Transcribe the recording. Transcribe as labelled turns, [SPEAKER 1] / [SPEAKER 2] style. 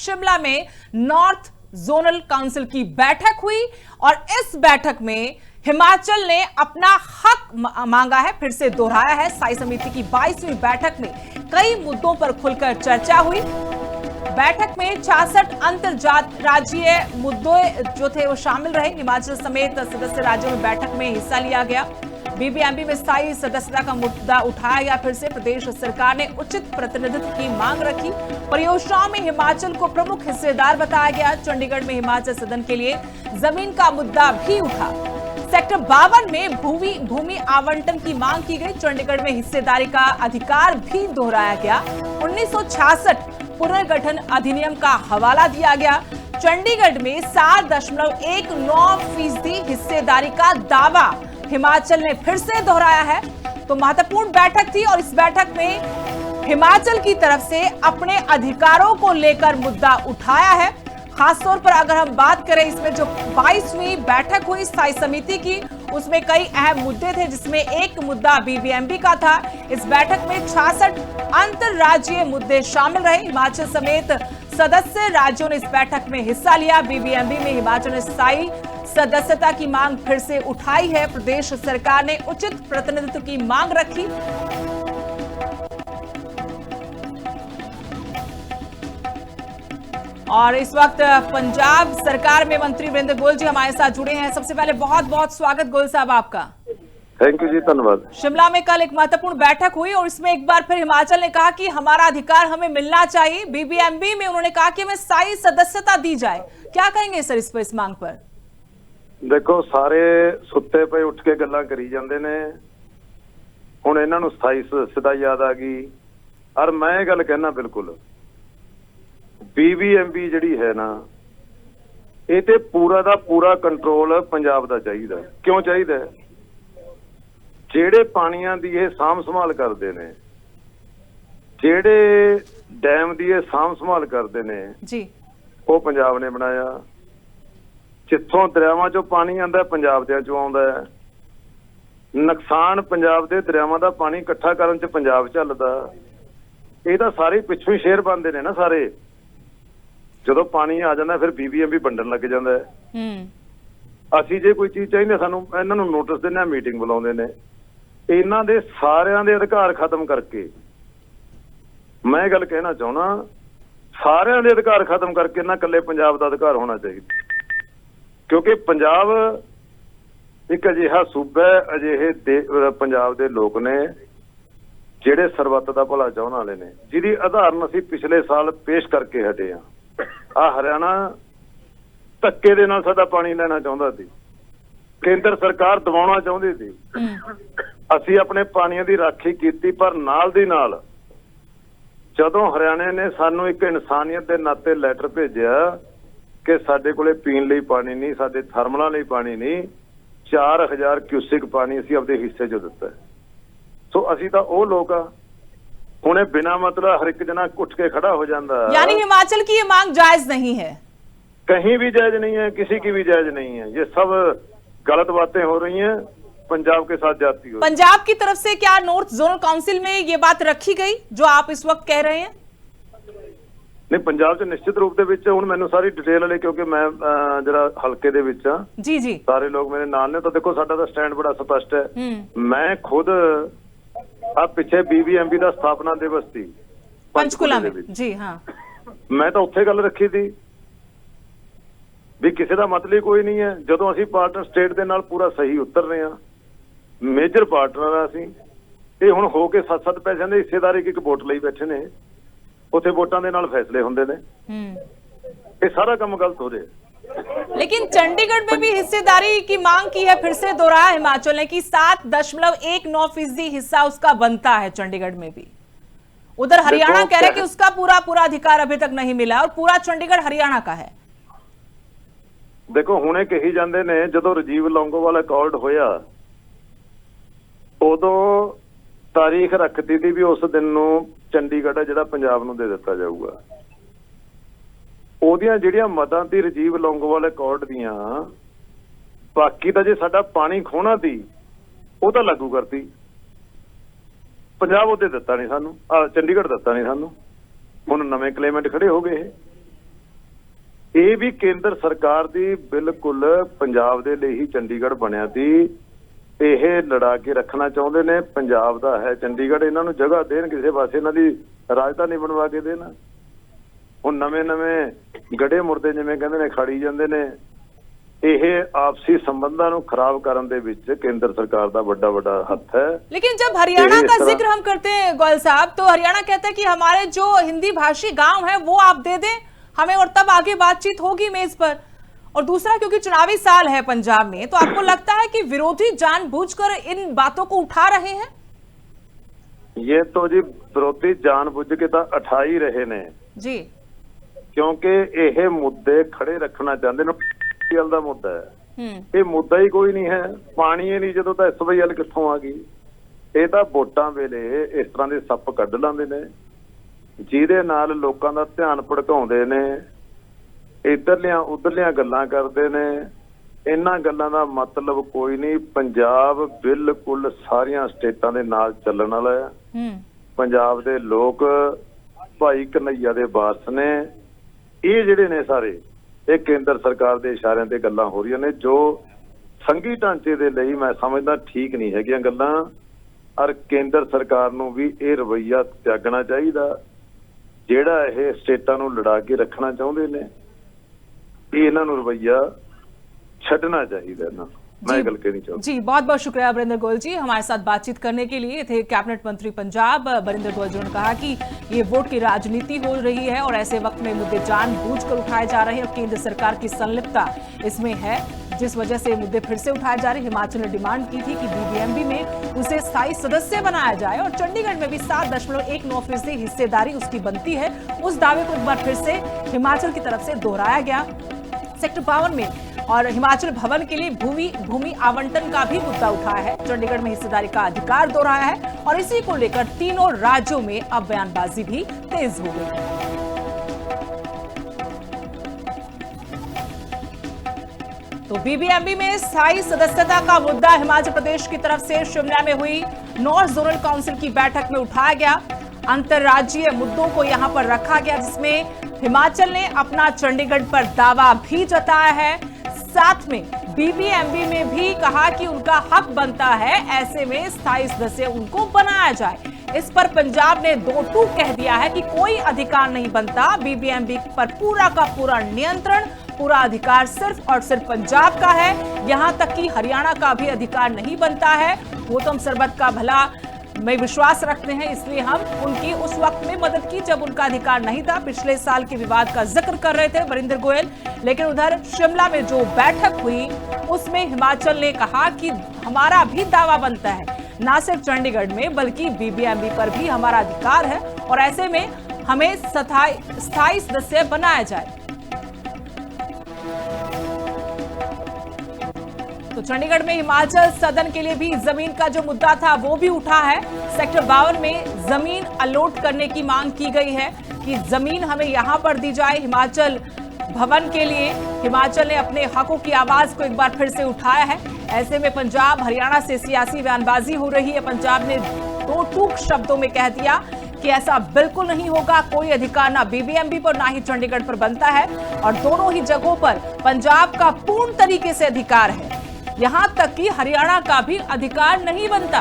[SPEAKER 1] शिमला में north zonal council की बैठक हुई और इस बैठक में हिमाचल ने अपना हक मांगा है, फिर से दोहराया है। स्थायी समिति की 22वीं बैठक में कई मुद्दों पर खुलकर चर्चा हुई। बैठक में 66 अंतरराज्यीय मुद्दे जो थे वो शामिल रहे। हिमाचल समेत सदस्य राज्यों में बैठक में हिस्सा लिया गया। बीबीएमबी में स्थायी सदस्यता का मुद्दा उठाया गया। फिर से प्रदेश सरकार ने उचित प्रतिनिधित्व की मांग रखी। परियोजनाओं में हिमाचल को प्रमुख हिस्सेदार बताया गया। चंडीगढ़ में हिमाचल सदन के लिए जमीन का मुद्दा भी उठा। सेक्टर 52 में भूमि आवंटन की मांग की गई। चंडीगढ़ में हिस्सेदारी का अधिकार भी दोहराया गया। 1966 पुनर्गठन अधिनियम का हवाला दिया गया। चंडीगढ़ में 7.19% हिस्सेदारी का दावा हिमाचल ने फिर से दोहराया है। तो महत्वपूर्ण बैठक थी और इस बैठक में हिमाचल की तरफ से अपने अधिकारों को लेकर मुद्दा उठाया है। खासतौर पर अगर हम बात करें, इसमें जो 22वीं बैठक हुई स्थायी समिति की, उसमें कई अहम मुद्दे थे, जिसमें एक मुद्दा बीबीएमबी का था। इस बैठक में 66 अंतरराज्यीय मुद्दे शामिल रहे। हिमाचल समेत सदस्य राज्यों ने इस बैठक में हिस्सा लिया। बीबीएमबी में हिमाचल ने स्थायी सदस्यता की मांग फिर से उठाई है। प्रदेश सरकार ने उचित प्रतिनिधित्व की मांग रखी। और इस वक्त पंजाब सरकार में मंत्री वीरेंद्र गोयल जी हमारे साथ जुड़े हैं। सबसे पहले बहुत बहुत स्वागत गोयल साहब आपका।
[SPEAKER 2] थैंक यू जी, धन्यवाद।
[SPEAKER 1] शिमला में कल एक महत्वपूर्ण बैठक हुई और इसमें एक बार फिर हिमाचल ने कहा कि हमारा अधिकार हमें मिलना चाहिए। बीबीएमबी में उन्होंने कहा कि हमें स्थायी सदस्यता दी जाए। क्या कहेंगे सर इस पर, इस मांग पर?
[SPEAKER 2] देखो, सारे सुत्ते पे उठ के गल्लां करी जांदे ने। हुण इन्हां नूं स्थाई सदस्यता याद आ गई। और मैं ये गल कहना, बिल्कुल बीबीएमबी जिहड़ी है ना, ਇਹ ਤੇ ਪੂਰਾ ਦਾ ਪੂਰਾ ਕੰਟਰੋਲ ਪੰਜਾਬ ਦਾ ਚਾਹੀਦਾ। ਕਿਉਂ ਚਾਹੀਦਾ? ਜਿਹੜੇ ਪਾਣੀਆਂ ਦੀ ਇਹ ਸਾਂਭ ਸੰਭਾਲ ਕਰਦੇ ਨੇ, ਜਿਹੜੇ ਡੈਮ ਦੀ ਇਹ ਸਾਂਭ ਸੰਭਾਲ ਕਰਦੇ ਨੇ
[SPEAKER 1] ਜੀ,
[SPEAKER 2] ਉਹ ਪੰਜਾਬ ਨੇ ਬਣਾਇਆ। ਜਿੱਥੋਂ ਦਰਿਆਵਾਂ ਚੋਂ ਪਾਣੀ ਆਉਂਦਾ, ਪੰਜਾਬ ਦੇ ਚੋਂ ਆਉਂਦਾ ਹੈ। ਨੁਕਸਾਨ ਪੰਜਾਬ ਦੇ ਦਰਿਆਵਾਂ ਦਾ ਪਾਣੀ ਇਕੱਠਾ ਕਰਨ 'ਚ ਪੰਜਾਬ ਚੱਲਦਾ। ਇਹ ਤਾਂ ਸਾਰੇ ਪਿੱਛੋਂ ਹੀ ਸ਼ੇਅਰ ਬਣਦੇ ਨੇ ਨਾ ਸਾਰੇ। ਜਦੋਂ ਪਾਣੀ ਆ ਜਾਂਦਾ ਫਿਰ ਬੀਬੀਐਮਬੀ ਵੰਡਣ ਲੱਗ ਜਾਂਦਾ ਹੈ। ਅਸੀਂ ਜੇ ਕੋਈ ਚੀਜ਼ ਚਾਹੀਦੀ ਸਾਨੂੰ ਇਹਨਾਂ ਨੂੰ ਨੋਟਿਸ ਦਿੰਦੇ ਆ, ਮੀਟਿੰਗ ਬੁਲਾਉਂਦੇ ਨੇ। ਇਹਨਾਂ ਦੇ ਸਾਰਿਆਂ ਦੇ ਅਧਿਕਾਰ ਖਤਮ ਕਰਕੇ, ਮੈਂ ਇਹ ਗੱਲ ਕਹਿਣਾ ਚਾਹੁੰਦਾ, ਸਾਰਿਆਂ ਦੇ ਅਧਿਕਾਰ ਖਤਮ ਕਰਕੇ ਨਾ ਇਕੱਲੇ ਪੰਜਾਬ ਦਾ ਅਧਿਕਾਰ ਹੋਣਾ ਚਾਹੀਦਾ। ਕਿਉਂਕਿ ਪੰਜਾਬ ਇੱਕ ਅਜਿਹਾ ਸੂਬਾ ਹੈ, ਅਜਿਹੇ ਪੰਜਾਬ ਦੇ ਲੋਕ ਨੇ ਜਿਹੜੇ ਸਰਬੱਤ ਦਾ ਭਲਾ ਚਾਹੁਣ ਵਾਲੇ ਨੇ, ਜਿਹਦੀ ਉਦਾਹਰਨ ਅਸੀਂ ਪਿਛਲੇ ਸਾਲ ਪੇਸ਼ ਕਰਕੇ ਹਟੇ ਹਾਂ। ਆ ਹਰਿਆਣਾ ਧੱਕੇ ਦੇ ਨਾਲ ਸਾਡਾ ਪਾਣੀ ਲੈਣਾ ਚਾਹੁੰਦਾ ਸੀ, ਕੇਂਦਰ ਸਰਕਾਰ ਦਬਾਉਣਾ ਚਾਹੁੰਦੀ ਸੀ। ਅਸੀਂ ਆਪਣੇ ਪਾਣੀਆਂ ਦੀ ਰਾਖੀ ਕੀਤੀ, ਪਰ ਨਾਲ ਦੀ ਨਾਲ ਜਦੋਂ ਹਰਿਆਣੇ ਨੇ ਸਾਨੂੰ ਇੱਕ ਇਨਸਾਨੀਅਤ ਦੇ ਨਾਤੇ ਲੈਟਰ ਭੇਜਿਆ ਕਿ ਸਾਡੇ ਕੋਲੇ ਪੀਣ ਲਈ ਪਾਣੀ ਨਹੀਂ, ਸਾਡੇ ਥਰਮਲਾਂ ਲਈ ਪਾਣੀ ਨਹੀਂ, 4000 क्यूसिक ਪਾਣੀ ਅਸੀਂ ਆਪਦੇ ਹਿੱਸੇ 'ਚ ਦਿੱਤਾ। ਸੋ ਅਸੀਂ ਤਾਂ ਉਹ ਲੋਕ ਆ, ਹੁਣੇ बिना मतलब हर एक जना उठ के खड़ा हो जाता।
[SPEAKER 1] यानी हिमाचल की ये मांग जायज नहीं है?
[SPEAKER 2] कहीं भी जायज नहीं है, किसी की भी जायज नहीं है। ये सब गलत बातें हो रही हैं, पंजाब के साथ जाती हो।
[SPEAKER 1] पंजाब की तरफ से क्या नॉर्थ जोनल काउंसिल में ये बात रखी गई जो आप इस वक्त कह रहे हैं?
[SPEAKER 2] नहीं, पंजाब च निश्चित रूप ਦੇ ਵਿੱਚ ਹੁਣ ਮੈਨੂੰ ਸਾਰੀ ਡਿਟੇਲ ਵਾਲੇ, ਕਿਉਂਕਿ ਮੈਂ ਜਿਹੜਾ ਹਲਕੇ ਦੇ ਵਿੱਚ ਆ,
[SPEAKER 1] ਜੀ ਜੀ,
[SPEAKER 2] ਸਾਰੇ ਲੋਕ ਮੇਰੇ ਨਾਲ ਨੇ। ਤਾਂ ਦੇਖੋ, ਸਾਡਾ ਤਾਂ ਸਟੈਂਡ ਬੜਾ ਸਪਸ਼ਟ ਹੈ। ਮੈਂ ਖੁਦ ਆ ਪਿੱਛੇ बीबीएमबी ਦਾ ਸਥਾਪਨਾ ਦਿਵਸ ਸੀ
[SPEAKER 1] पंचकुला में, जी हाँ,
[SPEAKER 2] ਮੈਂ ਤਾਂ ਉੱਥੇ ਗੱਲ ਰੱਖੀ ਸੀ ਵੀ ਕਿਸੇ ਦਾ ਮਤਲਬ ਕੋਈ ਨਹੀਂ ਹੈ। ਜਦੋਂ ਅਸੀਂ ਪਾਰਟਨਰ ਸਟੇਟ ਦੇ ਨਾਲ ਪੂਰਾ ਸਹੀ ਉਤਰ ਰਹੇ ਹਾਂ, ਮੇਜਰ ਪਾਰਟਨਰ ਆ ਅਸੀਂ। ਇਹ ਹੁਣ ਹੋ ਕੇ 7-7 ਪੈਸਿਆਂ ਦੇ ਹਿੱਸੇਦਾਰੀ ਇੱਕ ਵੋਟ ਲਈ ਬੈਠੇ ਨੇ, ਉੱਥੇ ਵੋਟਾਂ ਦੇ ਨਾਲ ਫੈਸਲੇ ਹੁੰਦੇ ਨੇ। ਇਹ ਸਾਰਾ ਕੰਮ ਗਲਤ ਹੋ ਰਿਹਾ।
[SPEAKER 1] लेकिन चंडीगढ़ में भी हिस्सेदारी की मांग की है, फिर से दोहराया हिमाचल ने कि 7.19% हिस्सा उसका बनता है चंडीगढ़ में भी। उधर हरियाणा कह रहे कि उसका पूरा अधिकार अभी तक नहीं मिला और पूरा चंडीगढ़ हरियाणा का है।
[SPEAKER 2] देखो, हुणे कही जाते ने जदों राजीव लौंगोवाल अकॉर्ड होया, उदों तारीख रखती थी भी उस दिन नूं चंडीगढ़ जिहड़ा पंजाब नूं दे दित्ता जाऊगा। ਉਹਦੀਆਂ ਜਿਹੜੀਆਂ ਮਤਾਂ ਤੀ ਰਾਜੀਵ ਲੌਂਗੋਵਾਲ ਅਕੋਰਡ ਦੀਆਂ, ਬਾਕੀ ਤਾਂ ਜੇ ਸਾਡਾ ਪਾਣੀ ਖੋਣਾ ਤੀ ਉਹ ਤਾਂ ਲਾਗੂ ਕਰਤੀ। ਪੰਜਾਬ ਉਹਦੇ ਦਿੱਤਾ ਨਹੀਂ ਸਾਨੂੰ, ਚੰਡੀਗੜ੍ਹ ਦਿੱਤਾ ਨਹੀਂ ਸਾਨੂੰ। ਹੁਣ ਨਵੇਂ ਕਲੇਮੈਂਟ ਖੜੇ ਹੋ ਗਏ। ਇਹ ਵੀ ਕੇਂਦਰ ਸਰਕਾਰ ਦੀ ਬਿਲਕੁਲ ਪੰਜਾਬ ਦੇ ਲਈ ਹੀ ਚੰਡੀਗੜ੍ਹ ਬਣਿਆ ਸੀ। ਇਹ ਲੜਾ ਕੇ ਰੱਖਣਾ ਚਾਹੁੰਦੇ ਨੇ, ਪੰਜਾਬ ਦਾ ਹੈ ਚੰਡੀਗੜ੍ਹ, ਇਹਨਾਂ ਨੂੰ ਜਗ੍ਹਾ ਦੇਣ, ਕਿਸੇ ਪਾਸੇ ਇਹਨਾਂ ਦੀ ਰਾਜਧਾਨੀ ਬਣਵਾ ਕੇ ਦੇਣ। ਹੁਣ ਨਵੇਂ ਗੜੇ ਮੁਰਦੇ ਜਿਵੇਂ ਕਹਿੰਦੇ ਨੇ ਖੜੀ ਜਾਂਦੇ ਨੇ। ਇਹ आपसी संबंधों को खराब करने दे विच केंद्र सरकार का बड़ा हाथ है।
[SPEAKER 1] लेकिन जब हरियाणा का जिक्र हम करते हैं गोयल साहब, तो हरियाणा कहता है कि हमारे जो हिंदी भाषी गांव है वो आप दे दें हमें, और तब आगे बातचीत होगी मेज पर। और दूसरा, क्योंकि चुनावी साल है पंजाब में, तो आपको लगता है कि विरोधी जानबूझकर इन बातों को उठा रहे हैं?
[SPEAKER 2] ये तो जी विरोधी जानबूझ के तो उठा ही रहे ने
[SPEAKER 1] जी,
[SPEAKER 2] क्योंकि यह मुद्दे खड़े रखना चाहते हैं। ਦਾ ਮੁੱਦਾ ਹੈ, ਇਹ ਮੁੱਦਾ ਹੀ ਕੋਈ ਨਹੀਂ ਹੈ। ਪਾਣੀ ਹੀ ਨਹੀਂ ਜਦੋਂ ਤਾਂ SYL ਕਿੱਥੋਂ ਆ ਗਈ? ਇਹ ਤਾਂ ਵੋਟਾਂ ਵੇਲੇ ਇਸ ਤਰ੍ਹਾਂ ਦੇ ਸੱਪ ਕੱਢ ਲਾਂਦੇ ਨੇ ਜਿਹਦੇ ਨਾਲ ਲੋਕਾਂ ਦਾ ਧਿਆਨ ਭੜਕਾਉਂਦੇ ਨੇ, ਇਧਰਲੀਆਂ ਉਧਰਲੀਆਂ ਗੱਲਾਂ ਕਰਦੇ ਨੇ। ਇਹਨਾਂ ਗੱਲਾਂ ਦਾ ਮਤਲਬ ਕੋਈ ਨਹੀਂ। ਪੰਜਾਬ ਬਿਲਕੁਲ ਸਾਰੀਆਂ ਸਟੇਟਾਂ ਦੇ ਨਾਲ ਚੱਲਣ ਵਾਲਾ ਹੈ। ਪੰਜਾਬ ਦੇ ਲੋਕ ਭਾਈ ਕਨਈਆ ਦੇ ਵਾਰਸ ਨੇ। ਇਹ ਜਿਹੜੇ ਨੇ ਸਾਰੇ ਇਹ ਕੇਂਦਰ ਸਰਕਾਰ ਦੇ ਇਸ਼ਾਰਿਆਂ ਤੇ ਗੱਲਾਂ ਹੋ ਰਹੀਆਂ ਨੇ, ਜੋ ਸੰਘੀ ਢਾਂਚੇ ਦੇ ਲਈ ਮੈਂ ਸਮਝਦਾ ਠੀਕ ਨਹੀਂ ਹੈਗੀਆਂ ਗੱਲਾਂ। ਔਰ ਕੇਂਦਰ ਸਰਕਾਰ ਨੂੰ ਵੀ ਇਹ ਰਵੱਈਆ ਤਿਆਗਣਾ ਚਾਹੀਦਾ ਜਿਹੜਾ ਇਹ ਸਟੇਟਾਂ ਨੂੰ ਲੜਾ ਕੇ ਰੱਖਣਾ ਚਾਹੁੰਦੇ ਨੇ। ਇਹ ਇਹਨਾਂ ਨੂੰ ਰਵੱਈਆ ਛੱਡਣਾ ਚਾਹੀਦਾ ਇਹਨਾਂ ਨੂੰ। मैं गल कहनी चाहूँ
[SPEAKER 1] जी। बहुत बहुत शुक्रिया बरिंदर गोयल जी हमारे साथ बातचीत करने के लिए। थे कैबिनेट मंत्री पंजाब बरिंदर गोयल जिन्होंने कहा कि ये वोट की राजनीति हो रही है और ऐसे वक्त में मुद्दे जानबूझकर उठाए जा रहे हैं और केंद्र सरकार की संलिप्तता इसमें है, जिस वजह से मुद्दे फिर से उठाए जा रहे हैं। हिमाचल ने डिमांड की थी कि बीबीएमबी में उसे स्थायी सदस्य बनाया जाए और चंडीगढ़ में भी 7.19% हिस्सेदारी उसकी बनती है। उस दावे को एक बार फिर से हिमाचल की तरफ से दोहराया गया। सेक्टर 52 में और हिमाचल भवन के लिए भूमि आवंटन का भी मुद्दा उठाया है। चंडीगढ़ में हिस्सेदारी का अधिकार दोहराया है और इसी को लेकर तीनों राज्यों में अब बयानबाजी भी तेज हो गई है। तो बीबीएमबी में स्थायी सदस्यता का मुद्दा हिमाचल प्रदेश की तरफ से शिमला में हुई नॉर्थ जोनल काउंसिल की बैठक में उठाया गया। अंतरराज्यीय मुद्दों को यहां पर रखा गया, जिसमें हिमाचल ने अपना चंडीगढ़ पर दावा भी जताया है। साथ में बीबीएमबी में भी कहा कि उनका हक बनता है, ऐसे में स्थायी सदस्य उनको बनाया जाए। इस पर पंजाब ने दो टूक कह दिया है कि कोई अधिकार नहीं बनता। बीबीएमबी पर पूरा का पूरा नियंत्रण, पूरा अधिकार सिर्फ और सिर्फ पंजाब का है। यहां तक कि हरियाणा का भी अधिकार नहीं बनता है। गौतम सरबत का भला में विश्वास रखते हैं, इसलिए हम उनकी उस वक्त में मदद की जब उनका अधिकार नहीं था। पिछले साल के विवाद का जिक्र कर रहे थे बरिंदर गोयल। लेकिन उधर शिमला में जो बैठक हुई उसमें हिमाचल ने कहा कि हमारा भी दावा बनता है, ना सिर्फ चंडीगढ़ में बल्कि बीबीएमबी पर भी हमारा अधिकार है और ऐसे में हमें स्थायी सदस्य बनाया जाए। तो चंडीगढ़ में हिमाचल सदन के लिए भी जमीन का जो मुद्दा था वो भी उठा है। सेक्टर 52 में जमीन अलॉट करने की मांग की गई है कि जमीन हमें यहां पर दी जाए। हिमाचल भवन के लिए हिमाचल ने अपने हकों की आवाज को एक बार फिर से उठाया है। ऐसे में पंजाब हरियाणा से सियासी बयानबाजी हो रही है। पंजाब ने दो टूक शब्दों में कह दिया कि ऐसा बिल्कुल नहीं होगा, कोई अधिकार ना बीबीएमबी पर ना ही चंडीगढ़ पर बनता है और दोनों ही जगहों पर पंजाब का पूर्ण तरीके से अधिकार है। यहां तक कि हरियाणा का भी अधिकार नहीं बनता।